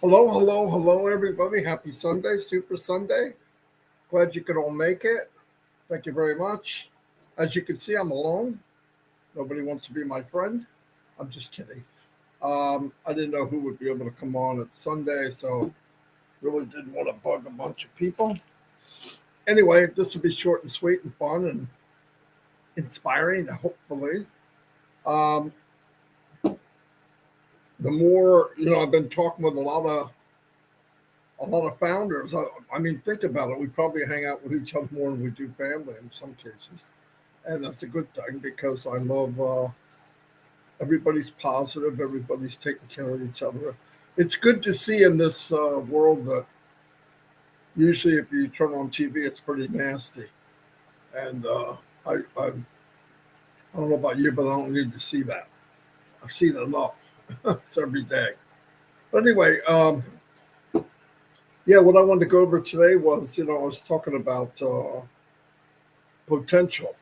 Hello, hello, hello, everybody. Happy Sunday, Super Sunday. Glad you could all make it. Thank you very much. As you can see, I'm alone. Nobody wants to be my friend. I'm just kidding. I didn't know who would be able to come on at Sunday, so really didn't want to bug a bunch of people. Anyway, this will be short and sweet and fun and inspiring, hopefully. Um, the more, I've been talking with a lot of founders. I mean, think about it. We probably hang out with each other more than we do family in some cases, and that's a good thing because I love everybody's positive, everybody's taking care of each other. It's good to see in this world that usually if you turn on TV, it's pretty nasty, and I don't know about you, but I don't need to see that. I've seen enough. It's every day. But anyway, yeah, what I wanted to go over today was, I was talking about potential.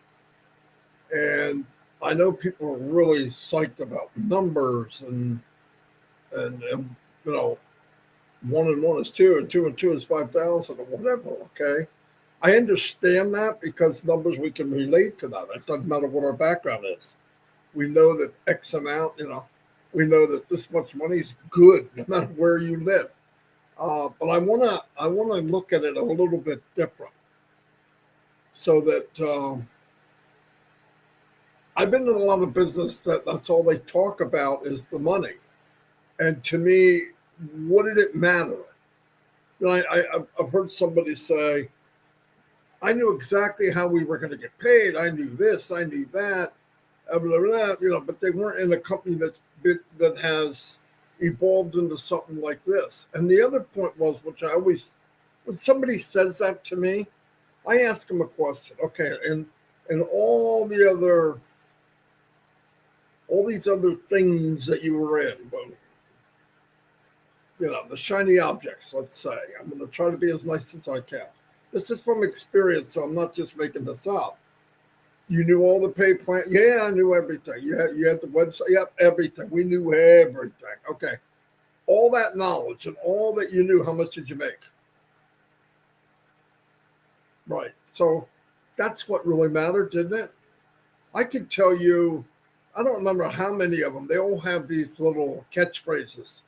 And I know people are really psyched about numbers and 1 and 1 is 2 and 2 and 2 is 5,000 or whatever. Okay. I understand that because numbers, we can relate to that. It doesn't matter what our background is. We know that X amount, we know that this much money is good no matter where you live. But I wanna look at it a little bit different, so that I've been in a lot of business that's all they talk about is the money, and to me, what did it matter? I've heard somebody say, "I knew exactly how we were going to get paid. I knew this, I knew that, blah, blah, blah," but they weren't in a company that has evolved into something like this. And the other point was, which I always, when somebody says that to me, I ask them a question. Okay, and all these other things that you were in, well, the shiny objects, let's say. I'm going to try to be as nice as I can. This is from experience, so I'm not just making this up. You knew all the pay plan. Yeah, I knew everything. You had the website. Yep, everything. We knew everything. Okay. All that knowledge and all that you knew, how much did you make? Right. So that's what really mattered, didn't it? I could tell you, I don't remember how many of them. They all have these little catchphrases.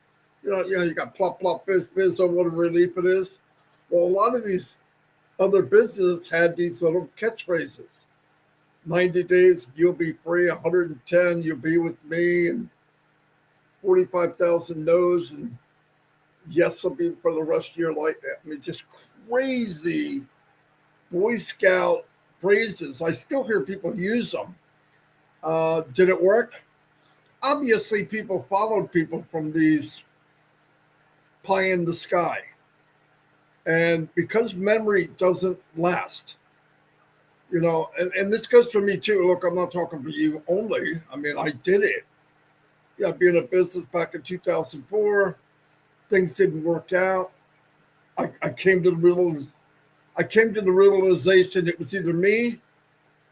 You got plop plop biz biz or what a relief it is. Well, a lot of these other businesses had these little catchphrases. 90 days, you'll be free. 110, you'll be with me. And 45,000 no's and yes will be for the rest of your life. I mean, just crazy Boy Scout phrases. I still hear people use them. Did it work? Obviously, people followed people from these pie in the sky. And because memory doesn't last, and this goes for me too. Look, I'm not talking for you only. I mean, I did it. Yeah, being in business back in 2004, things didn't work out. I came to the realization it was either me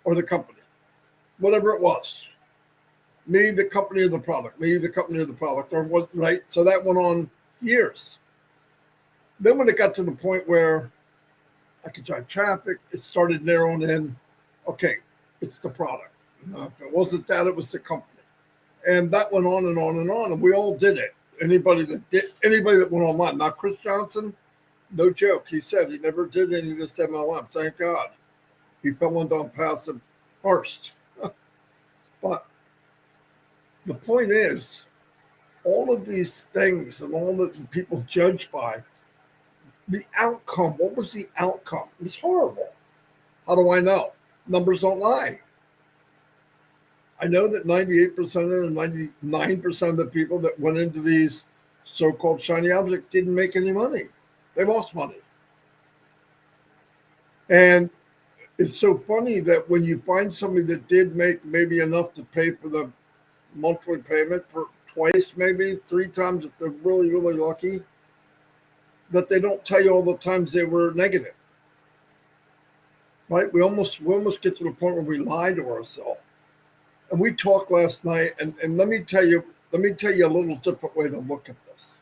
or the company, whatever it was. Me, the company, or the product. Me, the company, or the product, or what? Right. So that went on years. Then when it got to the point where I could drive traffic, it started narrowing in. Okay, it's the product. If it wasn't that, it was the company. And that went on and on and on, and we all did it. Anybody that went online, not Chris Johnson, No joke. He said he never did any of this MLM. Thank God. He fell into Onpassive first. But the point is, all of these things and all that people judge by, the outcome, what was the outcome? It was horrible. How do I know? Numbers don't lie. I know that 98% and 99% of the people that went into these so-called shiny objects didn't make any money. They lost money. And it's so funny that when you find somebody that did make maybe enough to pay for the monthly payment for twice, maybe 3 times if they're really, really lucky, that they don't tell you all the times they were negative. Right? We almost get to the point where we lie to ourselves. And we talked last night, and let me tell you a little different way to look at this.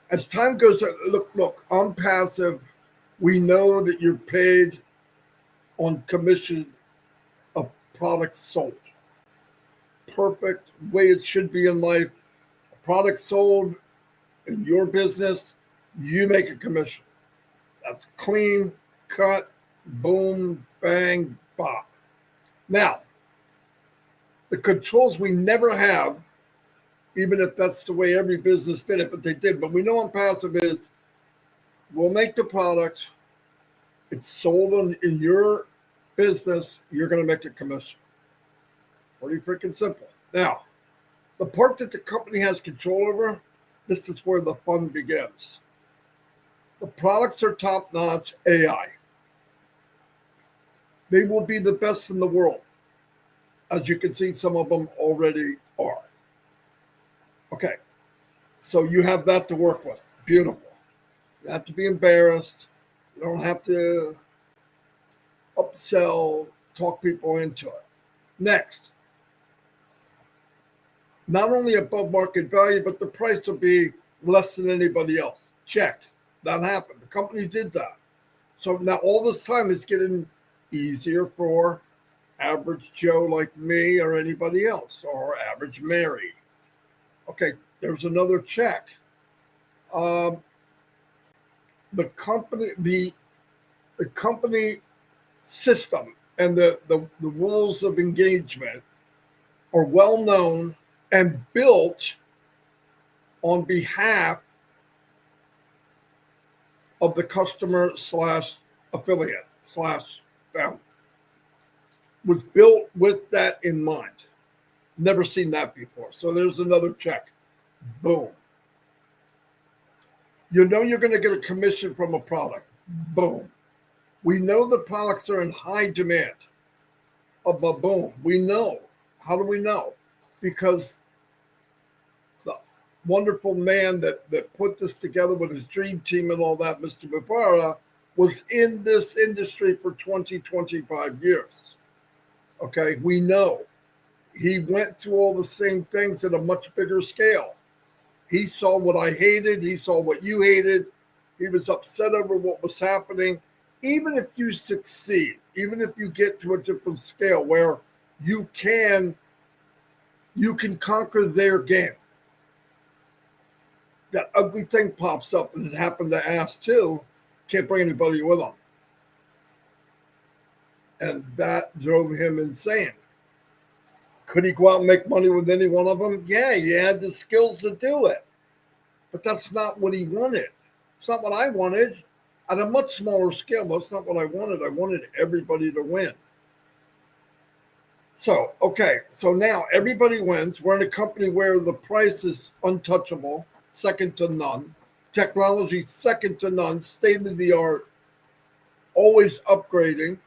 As time goes on, look, Onpassive, we know that you're paid on commission of products sold. Perfect way it should be in life. A product sold in your business, you make a commission. That's clean, cut, boom, bang, bop. Now, the controls we never have, even if that's the way every business did it, but they did. But we know Onpassive is, we'll make the product, it's sold in your business, you're going to make a commission. Pretty freaking simple. Now, the part that the company has control over, this is where the fun begins. The products are top-notch AI. They will be the best in the world. As you can see, some of them already are. Okay, so you have that to work with. Beautiful. You have to be embarrassed. You don't have to upsell, talk people into it. Next, not only above market value, but the price will be less than anybody else. Check. That happened. The company did that. So now all this time it's getting easier for average Joe like me or anybody else, or average Mary. Okay, there's another check. The company system and the rules of engagement are well known and built on behalf of the customer slash affiliate slash founder. Was built with that in mind. Never seen that before. So there's another check. Boom. You know you're going to get a commission from a product. Boom. We know the products are in high demand. Boom. We know. How do we know? Because the wonderful man that put this together with his dream team and all that, Mr. Bavara, was in this industry for 20, 25 years. Okay, we know. He went through all the same things at a much bigger scale. He saw what I hated. He saw what you hated. He was upset over what was happening. Even if you succeed, even if you get to a different scale where you can conquer their game, that ugly thing pops up, and it happened to Ash too. Can't bring anybody with him. And that drove him insane. Could he go out and make money with any one of them? Yeah, he had the skills to do it. But that's not what he wanted. It's not what I wanted. At a much smaller scale, that's not what I wanted. I wanted everybody to win. So, okay, so now everybody wins. We're in a company where the price is untouchable, second to none. Technology, second to none, state of the art, always upgrading.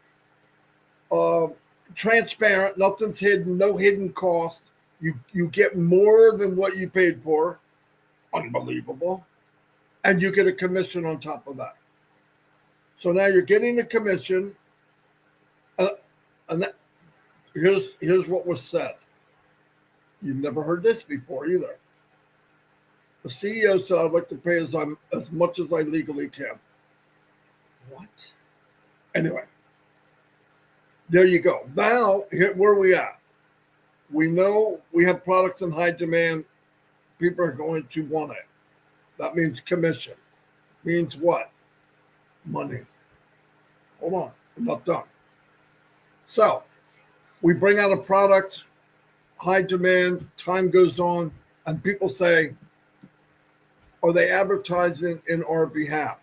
Transparent, nothing's hidden, no hidden cost. You get more than what you paid for. Unbelievable. And you get a commission on top of that. So now you're getting a commission. And here's what was said. You've never heard this before either. The CEO said, I'd like to pay as much as I legally can. What? Anyway. There you go. Now, where are we at? We know we have products in high demand. People are going to want it. That means commission. means what? Money. Hold on, I'm not done. So we bring out a product, high demand, time goes on, and people say, are they advertising in our behalf?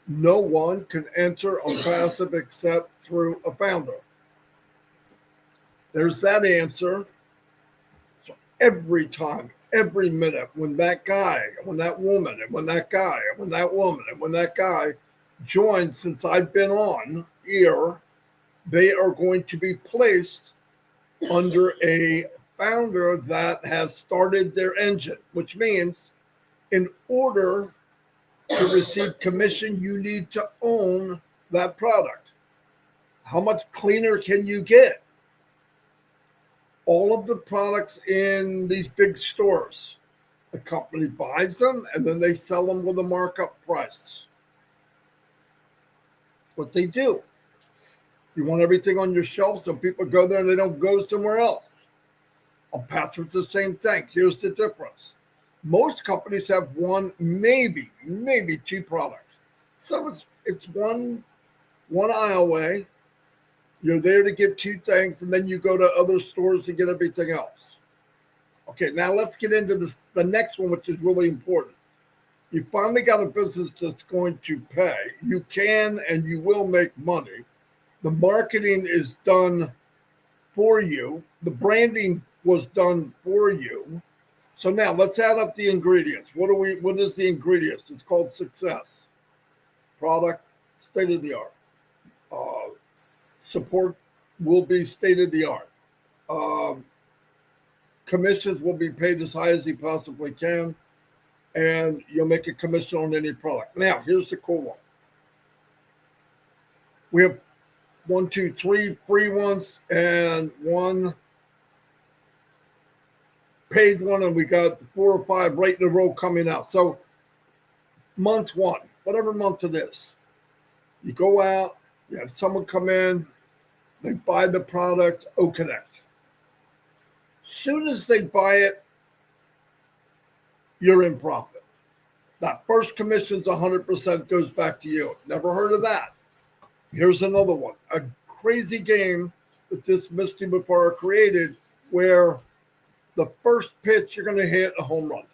No one can enter Onpassive except through a founder. There's that answer. So every time, every minute, when that guy, when that woman, and when that guy, and when that woman, and when that guy joins, since I've been on here, they are going to be placed under a founder that has started their engine, which means in order to receive commission, you need to own that product. How much cleaner can you get? All of the products in these big stores, the company buys them and then they sell them with a markup price. That's what they do. You want everything on your shelf so people go there and they don't go somewhere else. Onpassive's the same thing. Here's the difference. Most companies have one, maybe two products. So it's one aisle away. You're there to get two things, and then you go to other stores to get everything else. Okay, now let's get into the next one, which is really important. You finally got a business that's going to pay. You can and you will make money. The marketing is done for you. The branding was done for you. So now let's add up the ingredients. What is the ingredients? It's called success. Product, state of the art. Support will be state of the art. Commissions will be paid as high as he possibly can, and you'll make a commission on any product. Now, here's the cool one. We have 1, 2, 3 free ones and one paid one, and we got 4 or 5 right in a row coming out. So month 1, whatever month it is, you go out, you have someone come in, they buy the product, Connect. Soon as they buy it, you're in profit. That first commission's 100% goes back to you. Never heard of that. Here's another one. A crazy game that this Misty Mufara created where the first pitch you're going to hit a home run.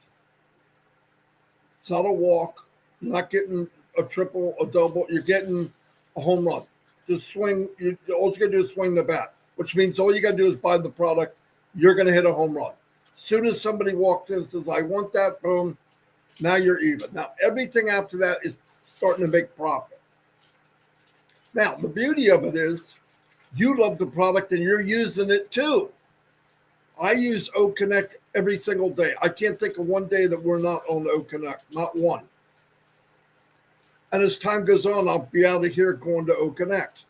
It's not a walk. You're not getting a triple, a double. You're getting a home run. Just swing. All you got to do is swing the bat, which means all you got to do is buy the product. You're going to hit a home run. As soon as somebody walks in and says, I want that, boom, now you're even. Now, everything after that is starting to make profit. Now, the beauty of it is you love the product and you're using it too. I use Connect every single day. I can't think of one day that we're not on Connect, not one. And as time goes on, I'll be out of here going to Connect.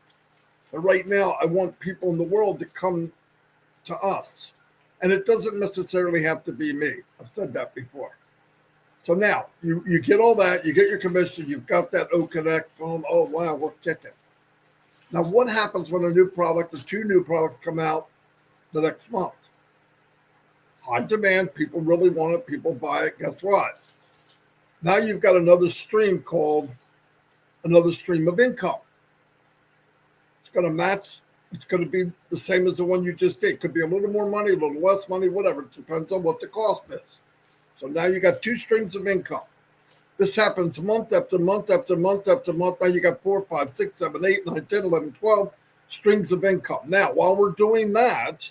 But right now, I want people in the world to come to us. And it doesn't necessarily have to be me. I've said that before. So now, you get all that, you get your commission, you've got that Connect phone. Oh, wow, we're kicking. Now, what happens when a new product or 2 new products come out the next month? High demand, people really want it, people buy it. Guess what? Now you've got another stream called another stream of income. It's going to match. It's going to be the same as the one you just did. Could be a little more money, a little less money, whatever. It depends on what the cost is. So now you got 2 streams of income. This happens month after month after month after month. Now you got 4, 5, 6, 7, 8, 9, 10, 11, 12 streams of income. Now, while we're doing that,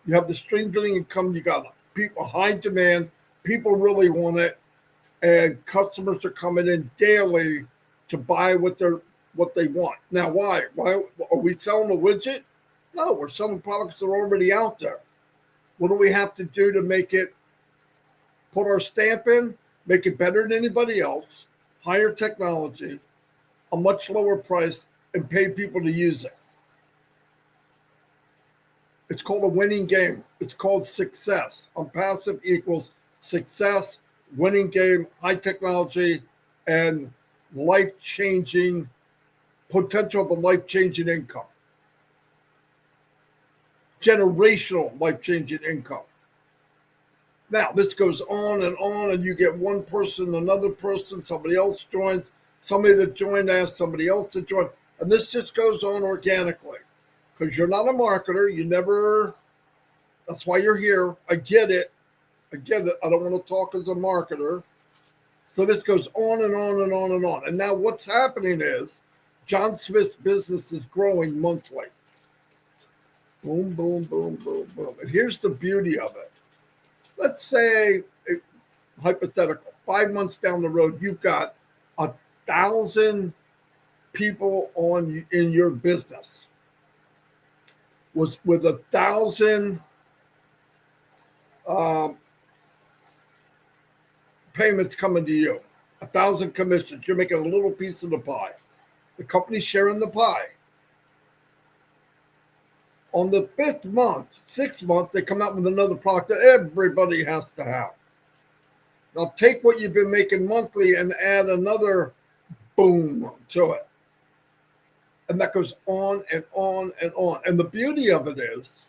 you have the streams of income. You got people, high demand. People really want it. And customers are coming in daily to buy what they want. Now, why? Why are we selling a widget? No, we're selling products that are already out there. What do we have to do to make it, put our stamp in, make it better than anybody else, higher technology, a much lower price, and pay people to use it? It's called a winning game. It's called success. Onpassive equals success, winning game, high technology, and life-changing potential of a life-changing income. Generational life-changing income. Now, this goes on, and you get one person, another person, somebody else joins, somebody that joined asks somebody else to join. And this just goes on organically because you're not a marketer. You never, that's why you're here. I get it. I get it. I don't want to talk as a marketer. So this goes on and on and on and on. And now what's happening is John Smith's business is growing monthly. Boom, boom, boom, boom, boom. And here's the beauty of it. Let's say, hypothetical, 5 months down the road, you've got 1,000 people in your business was with 1,000 payments coming to you, 1,000 commissions. You're making a little piece of the pie. The company's sharing the pie. On the 5th month, 6th month, they come out with another product that everybody has to have. Now take what you've been making monthly and add another boom to it. And that goes on and on and on. And the beauty of it is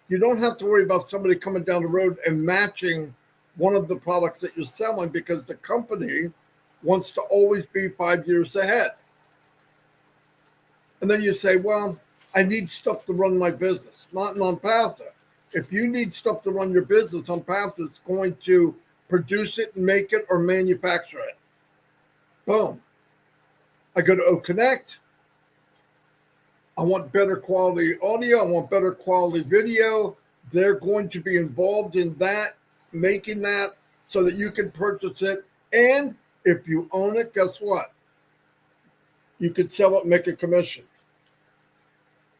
you don't have to worry about somebody coming down the road and matching one of the products that you're selling because the company wants to always be 5 years ahead. And then you say, well, I need stuff to run my business, not in Onpassive. If you need stuff to run your business, Onpassive is going to produce it, make it, or manufacture it. Boom. I go to OConnect. I want better quality audio. I want better quality video. They're going to be involved in that, making that so that you can purchase it. And if you own it, guess what? You could sell it and make a commission.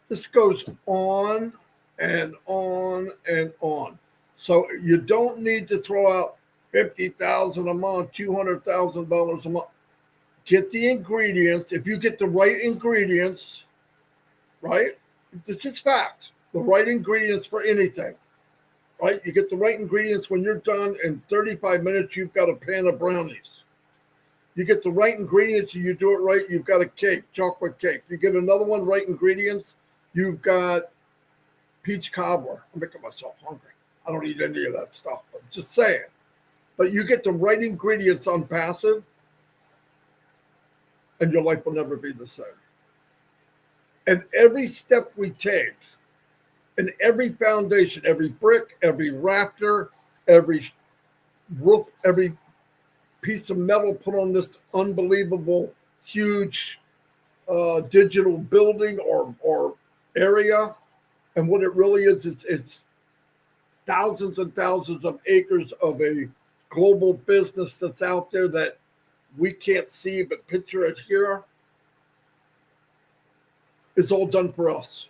This goes on and on and on. So you don't need to throw out $50,000 a month, $200,000 a month. Get the ingredients. If you get the right ingredients, right? This is fact. The right ingredients for anything, right? You get the right ingredients when you're done in 35 minutes, you've got a pan of brownies. You get the right ingredients and you do it right, you've got a cake, chocolate cake. You get another one, right ingredients, you've got peach cobbler. I'm making myself hungry. I don't eat any of that stuff, but just saying. But you get the right ingredients Onpassive, and your life will never be the same. And every step we take, and every foundation, every brick, every rafter, every roof, every piece of metal put on this unbelievable, huge digital building or area, and what it really is, it's thousands and thousands of acres of a global business that's out there that we can't see, but picture it here. It's all done for us.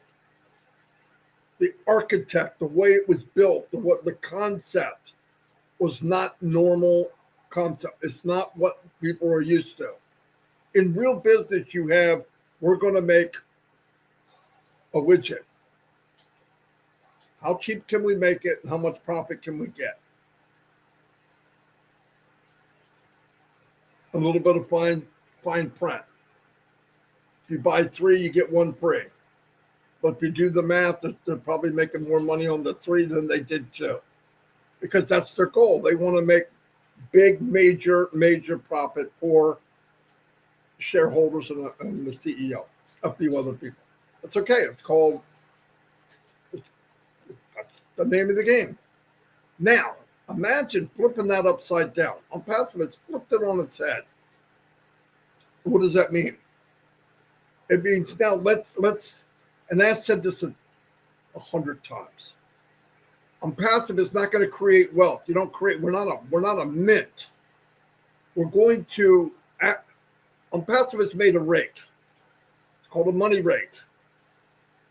The architect, the way it was built, the concept was not normal concept. It's not what people are used to. In real business, you have, we're going to make a widget. How cheap can we make it? And how much profit can we get? A little bit of fine print. If you buy 3, you get 1 free. But if you do the math, they're probably making more money on the 3 than they did 2. Because that's their goal. They want to make big, major profit for shareholders and the CEO, a few other people. That's okay. That's the name of the game. Now, imagine flipping that upside down. Onpassive has flipped it on its head. What does that mean? It means now let's, and I've said this 100 times. Onpassive is not going to create wealth. You don't create. We're not a mint. We're going to. Onpassive has made a rake. It's called a money rake.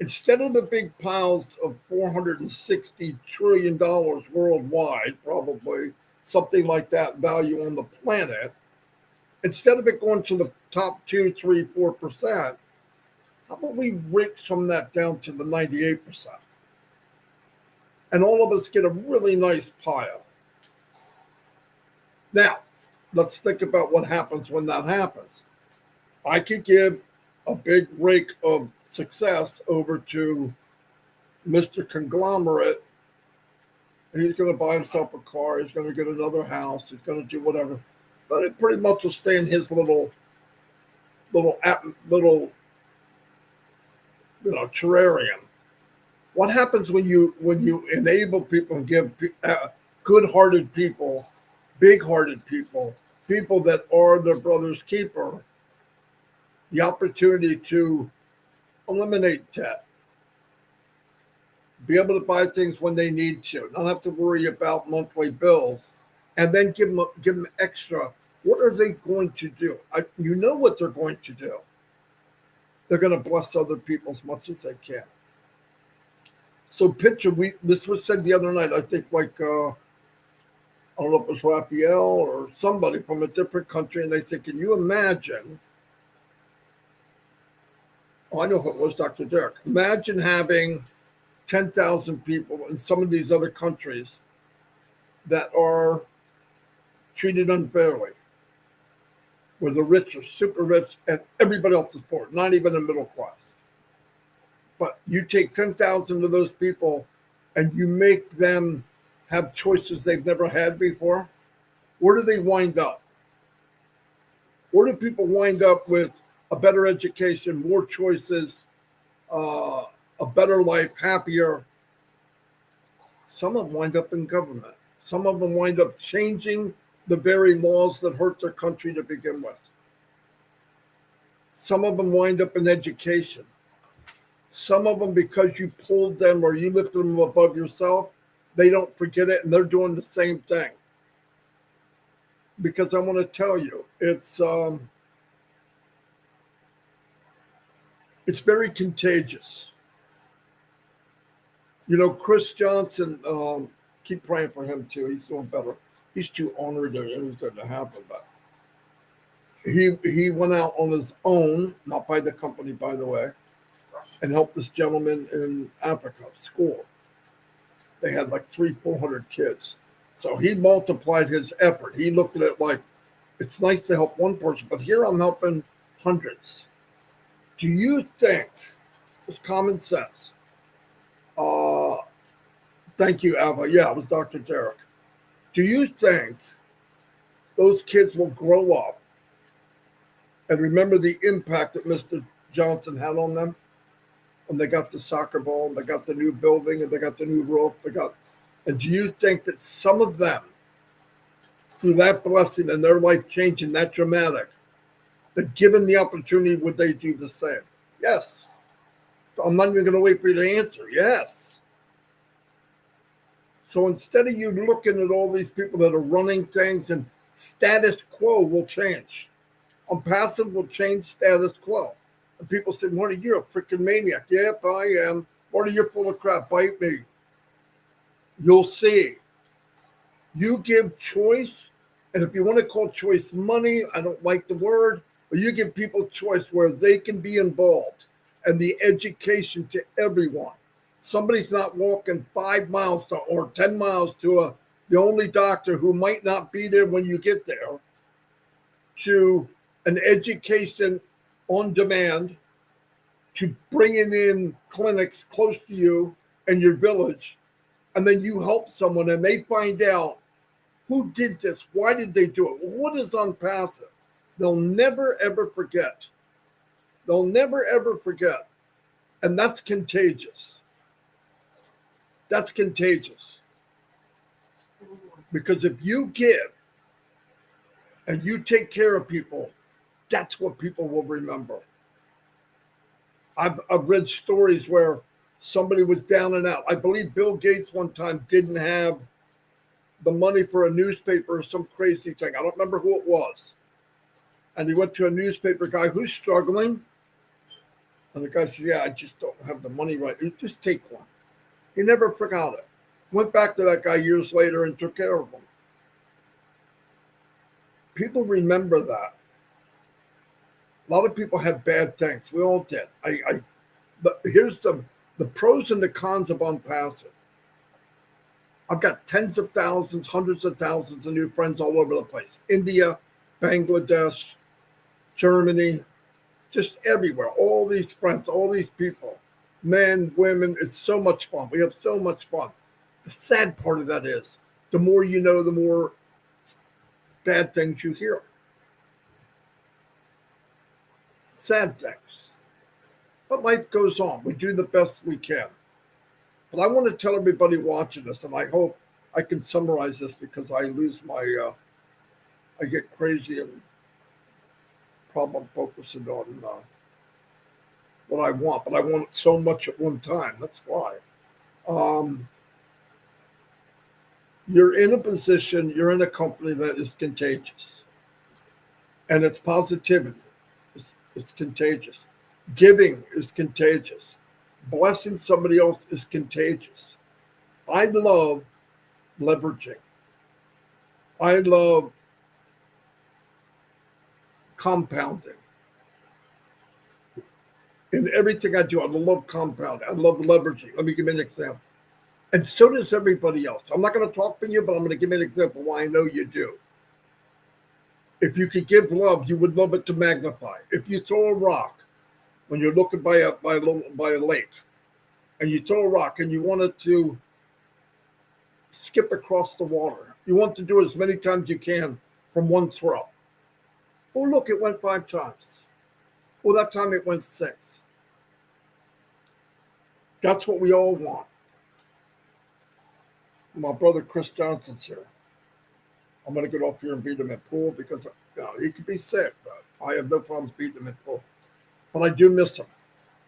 Instead of the big piles of $460 trillion worldwide, probably something like that value on the planet, instead of it going to the top 2, 3, 4%, how about we rake some of that down to the 98%? And all of us get a really nice pile. Now, let's think about what happens when that happens. I could give a big rake of success over to Mr. Conglomerate He's going to buy himself a car. He's going to get another house. He's going to do whatever. But it pretty much will stay in his little, little, terrarium. What happens when you enable people and give good-hearted people, big-hearted people, people that are their brother's keeper, the opportunity to eliminate debt, be able to buy things when they need to, not have to worry about monthly bills, and then give them extra. What are they going to do? You know what they're going to do. They're going to bless other people as much as they can. So picture, this was said the other night, I think I don't know if it was Raphael or somebody from a different country, and they said, can you imagine, I know if it was Dr. Derek, imagine having 10,000 people in some of these other countries that are treated unfairly, where the rich are super rich and everybody else is poor, not even the middle class. But you take 10,000 of those people and you make them have choices they've never had before. Where do they wind up? Where do people wind up with a better education, more choices, a better life, happier? Some of them wind up in government. Some of them wind up changing the very laws that hurt their country to begin with. Some of them wind up in education. Some of them, because you pulled them or you lifted them above yourself, they don't forget it and they're doing the same thing. Because I want to tell you, it's very contagious. Chris Johnson, keep praying for him too. He's doing better. He's too honored to anything to happen, but he went out on his own, not by the company, by the way, and helped this gentleman in Africa school. They had like 400 kids. So he multiplied his effort. He looked at it like, it's nice to help one person, but here I'm helping hundreds. Do you think, it's common sense, thank you, Ava. Yeah, it was Dr. Derek. Do you think those kids will grow up and remember the impact that Mr. Johnson had on them? And they got the soccer ball, and they got the new building, and they got the new roof. And do you think that some of them, through that blessing and their life changing that dramatic, that given the opportunity, would they do the same? Yes. I'm not even going to wait for you to answer. Yes. So instead of you looking at all these people that are running things, and status quo will change. Onpassive will change status quo. And people say, Marty, you're a freaking maniac. Yep, I am. Marty, you're full of crap. Bite me. You'll see. You give choice, and if you want to call choice money, I don't like the word, but you give people choice where they can be involved, and the education to everyone. Somebody's not walking 5 miles or 10 miles to the only doctor who might not be there when you get there, to an education on demand, to bringing in clinics close to you and your village, and then you help someone and they find out who did this, why did they do it, what is Onpassive. They'll never, ever forget. They'll never, ever forget. And that's contagious. That's contagious. Because if you give and you take care of people, that's what people will remember. I've read stories where somebody was down and out. I believe Bill Gates one time didn't have the money for a newspaper or some crazy thing. I don't remember who it was. And he went to a newspaper guy who's struggling. And the guy said, yeah, I just don't have the money right. Just take one. He never forgot it. Went back to that guy years later and took care of him. People remember that. A lot of people had bad things. We all did. But here's the pros and the cons of Onpassive. I've got tens of thousands, hundreds of thousands of new friends all over the place. India, Bangladesh, Germany, just everywhere. All these friends, all these people, men, women. It's so much fun. We have so much fun. The sad part of that is the more you know, the more bad things you hear. Sad things. But life goes on. We do the best we can. But I want to tell everybody watching this, and I hope I can summarize this because I lose I get crazy and problem focusing on what I want, but I want it so much at one time. That's why. Um, you're in a position, you're in a company that is contagious, and it's positivity. It's contagious. Giving is contagious. Blessing somebody else is contagious. I love leveraging. I love compounding. In everything I do, I love compounding. I love leveraging. Let me give you an example. And so does everybody else. I'm not going to talk for you, but I'm going to give you an example why I know you do. If you could give love, you would love it to magnify. If you throw a rock when you're looking by a lake, and you throw a rock and you want it to skip across the water, you want to do as many times as you can from one throw. Oh, look, it went 5 times. Well, that time it went 6. That's what we all want. My brother Chris Johnson's here. I'm going to get off here and beat him at pool because he could be sick, but I have no problems beating him at pool. But I do miss him.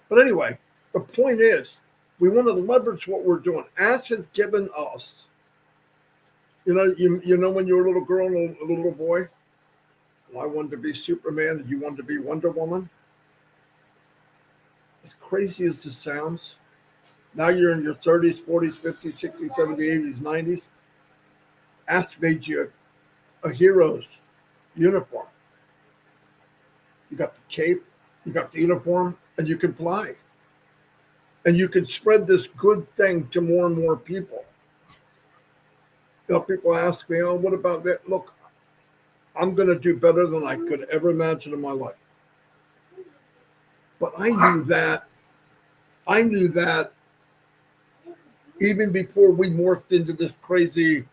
But anyway, the point is, we want to leverage what we're doing. Ash has given us, you know when you were a little girl and a little boy, I wanted to be Superman and you wanted to be Wonder Woman. As crazy as this sounds, now you're in your 30s, 40s, 50s, 60s, 70s, 80s, 90s. Ash made you a hero's uniform. You got the cape, you got the uniform, and you can fly. And you can spread this good thing to more and more people. People ask me, oh, what about that? Look, I'm going to do better than I could ever imagine in my life. But I knew that even before we morphed into this crazy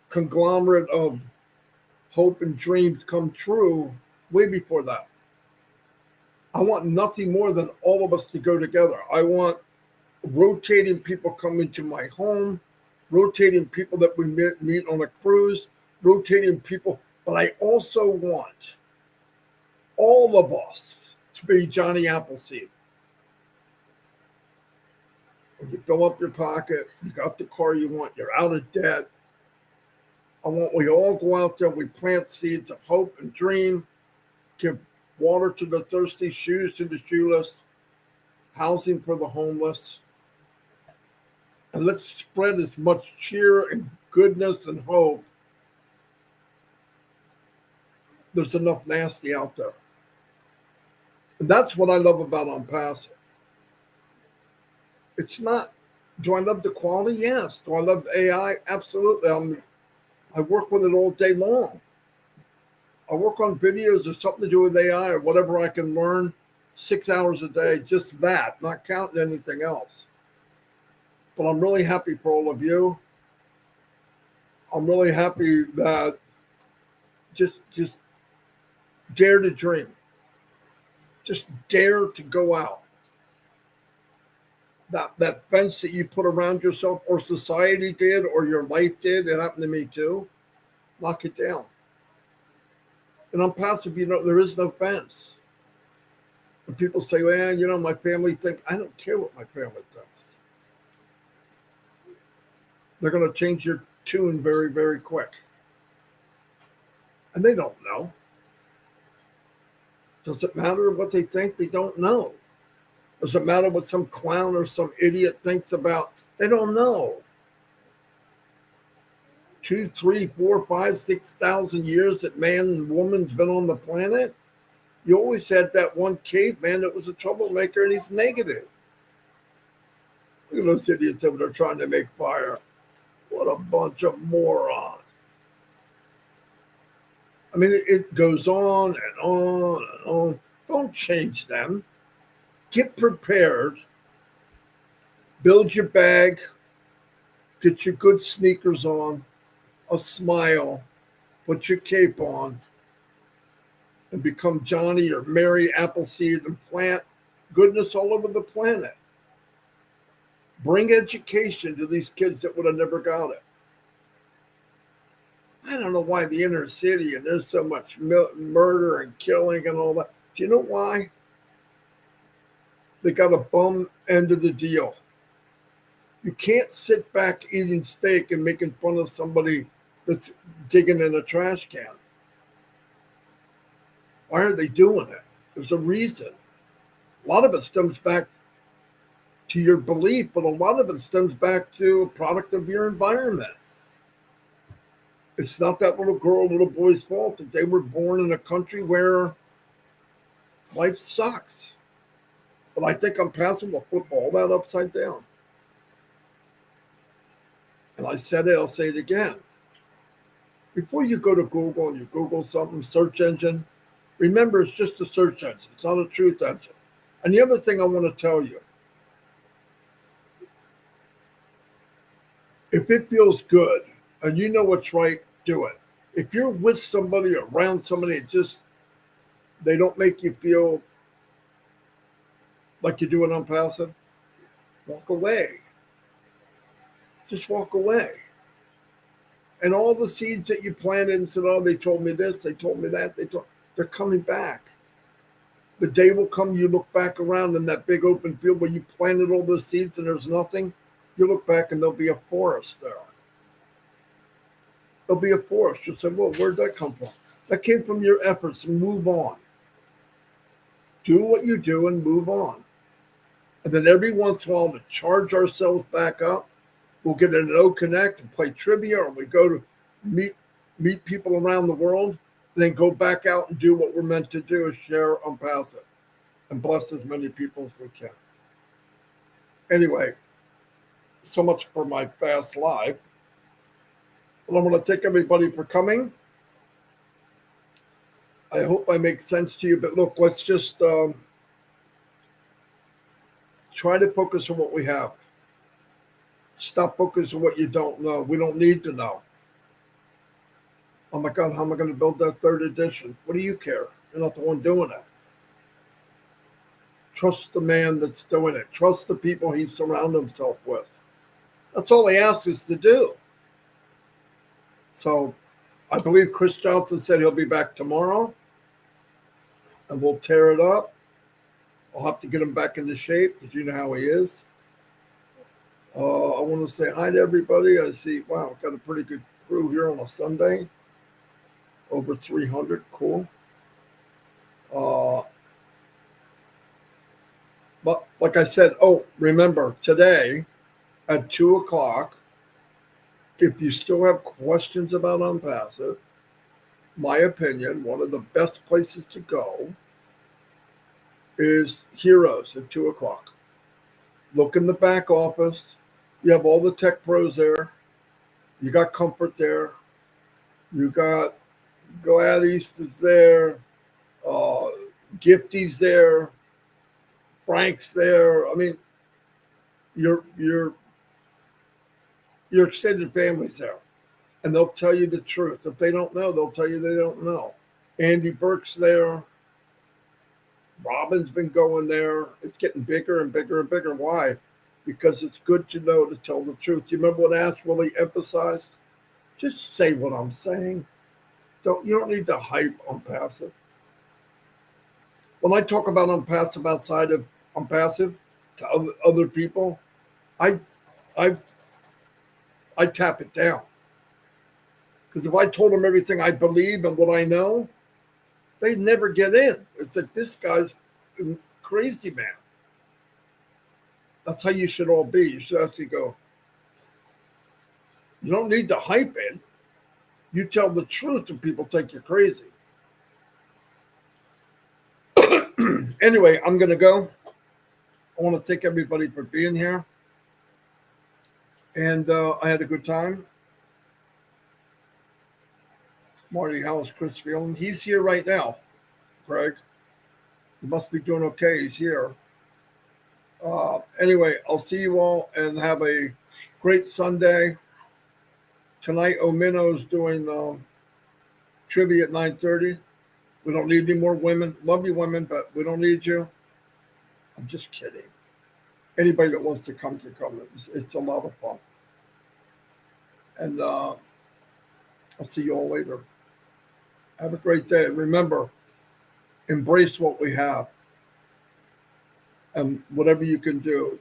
conglomerate of hope and dreams come true, way before that. I want nothing more than all of us to go together. I want rotating people coming to my home, rotating people that we meet on a cruise, rotating people. But I also want all of us to be Johnny Appleseed. When you fill up your pocket, you got the car you want, you're out of debt. We all go out there, we plant seeds of hope and dream, give water to the thirsty, shoes to the shoeless, housing for the homeless. And let's spread as much cheer and goodness and hope. There's enough nasty out there. And that's what I love about Onpassive. It's not, do I love the quality? Yes. Do I love AI? Absolutely. I work with it all day long. I work on videos or something to do with AI or whatever I can learn 6 hours a day, just that, not counting anything else. But I'm really happy for all of you. I'm really happy that just dare to dream. Just dare to go out. That fence that you put around yourself or society did or your life did, it happened to me too, knock it down. And Onpassive, there is no fence. And people say, well, my family thinks, I don't care what my family thinks. They're going to change your tune very, very quick. And they don't know. Does it matter what they think? They don't know. Does it matter what some clown or some idiot thinks about? They don't know. 2, 3, 4, 5, 6,000 years that man and woman's been on the planet, you always had that one caveman that was a troublemaker and he's negative. Look at those idiots over there trying to make fire. What a bunch of morons. I mean, it goes on and on and on. Don't change them. Get prepared. Build your bag. get your good sneakers on, a smile, put your cape on, and become Johnny or Mary Appleseed and plant goodness all over the planet. Bring education to these kids that would have never got it. I don't know why the inner city and there's so much murder and killing and all that. Do you know why? They got a bum end of the deal. You can't sit back eating steak and making fun of somebody that's digging in a trash can. Why are they doing it? There's a reason. A lot of it stems back to your belief, but a lot of it stems back to a product of your environment. It's not that little girl, little boy's fault that they were born in a country where life sucks. But I think Onpassive will flip all that upside down. And I said it, I'll say it again. Before you go to Google and you Google something, search engine, remember it's just a search engine. It's not a truth engine. And the other thing I want to tell you, if it feels good and you know what's right, do it. If you're with somebody or around somebody, they don't make you feel like you're doing Onpassive, walk away. Just walk away. And all the seeds that you planted and said, oh, they told me this, they told me that, they're coming back. The day will come, you look back around in that big open field where you planted all those seeds and there's nothing. You look back and there'll be a forest there. There'll be a forest. You'll say, well, where'd that come from? That came from your efforts, and move on. Do what you do and move on. And then every once in a while, to charge ourselves back up, we'll get in an O Connect and play trivia, or we go to meet people around the world, and then go back out and do what we're meant to do, is share Onpassive and bless as many people as we can. Anyway, so much for my fast live. Well, I want to thank everybody for coming. I hope I make sense to you, but look, let's just try to focus on what we have. Stop focusing on what you don't know. We don't need to know. Oh my God, how am I going to build that third edition? What do you care? You're not the one doing it. Trust the man that's doing it. Trust the people he surrounds himself with. That's all he asks us to do. So I believe Chris Johnson said he'll be back tomorrow, and we'll tear it up. I'll have to get him back into shape because you know how he is. I want to say hi to everybody. I see, wow, got a pretty good crew here on a Sunday. Over 300, cool. But like I said, remember, today at 2 o'clock, if you still have questions about Onpassive, my opinion, one of the best places to go is Heroes at 2 o'clock. Look in the back office. You have all the tech pros there. You got Comfort there. You got Gladys is there. Gifty's there. Frank's there. I mean, your extended family's there. And they'll tell you the truth. If they don't know, they'll tell you they don't know. Andy Burke's there. Robin's been going there. It's getting bigger and bigger and bigger. Why? Because it's good to know to tell the truth. You remember what Ash really emphasized? Just say what I'm saying. You don't need to hype Onpassive. When I talk about Onpassive outside of Onpassive to other people, I tap it down. Because if I told them everything I believe and what I know, they'd never get in. It's like, this guy's a crazy man. That's how you should all be. You should actually go, you don't need to hype it. You tell the truth and people think you're crazy. Anyway, I'm going to go. I want to thank everybody for being here. And I had a good time. Marty, how is Chris feeling? He's here right now, Greg. He must be doing okay. He's here. Anyway, I'll see you all and have a Great Sunday. Tonight, Omino's doing trivia at 9:30. We don't need any more women. Love you, women, but we don't need you. I'm just kidding. Anybody that wants to come can come. It's a lot of fun. And I'll see you all later. Have a great day. And remember, embrace what we have. And whatever you can do,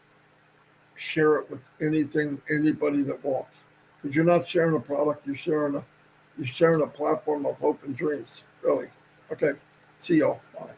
share it with anybody that wants. Because you're not sharing a product, you're sharing a platform of hope and dreams. Really. Okay. See y'all. Bye.